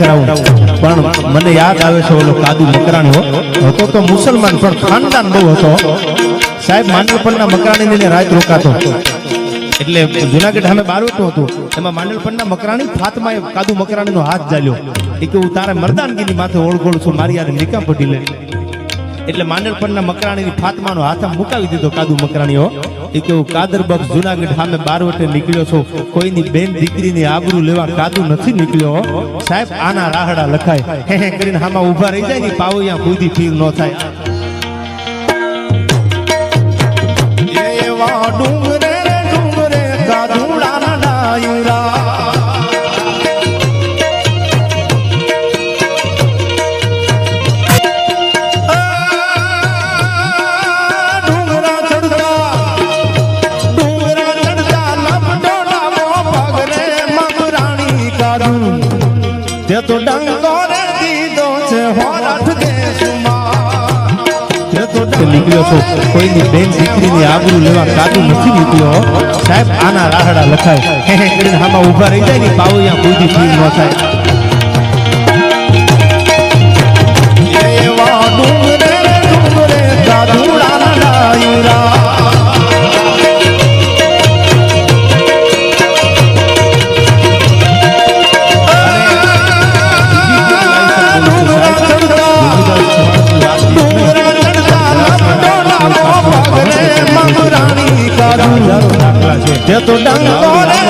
કરાવું, પણ મને યાદ આવે છે ઓલો કાદુ મકરાણી હતો તો મુસલમાન પણ ખાનદાન બહુ હતો સાહેબ. માંડલપણના મકરાણીને રાત રોકાતો એટલે જુનાગઢ સામે બારવટું હતું, એમાં માંડલપણના મકરાણી ફાતમાએ કાદુ મકરાણીનો હાથ ઝાલ્યો. એ કે હું તારા મર્દાનગીની માથે ઓળખોળ છું, મારી યાર નિકાહ પટી લે. એટલે માંડલપણના મકરાણીની ફાતમાનો હાથ મુકાવી દીધો કાદુ મકરાણીઓ. એ કે હું કાદર બક્ષ જુનાગઢ સામે બારવટે નીકળ્યો છું, કોઈની બેન દીકરીની આબરૂ લેવા કાદુ નથી નીકળ્યો સાહેબ. આના રાહડા લખાય હે હે કરીને હામાં ઊભા રહી જાય ને પાવૈયા બુદ્ધિ ફીર ન થાય. એવા ડુંગરે ડુંગરે કાદુડાના ડાયુરા તો ડંગોરે દીધો છે હોરઠ દેશમાં. નીકળ્યો છો, કોઈની બેન દીકરીની આબરૂ લેવા કાદુ નથી નીકળ્યો સાહેબ. આના રાહડા લખાય હે હે કરીને હામાં ઊભા રહી જાય ને પાવૈયા બુદ્ધિ ફીર ન થાય. એવા ડુંગરે ડુંગરે કાદુડાના ડાયુરા તો ડંગોરે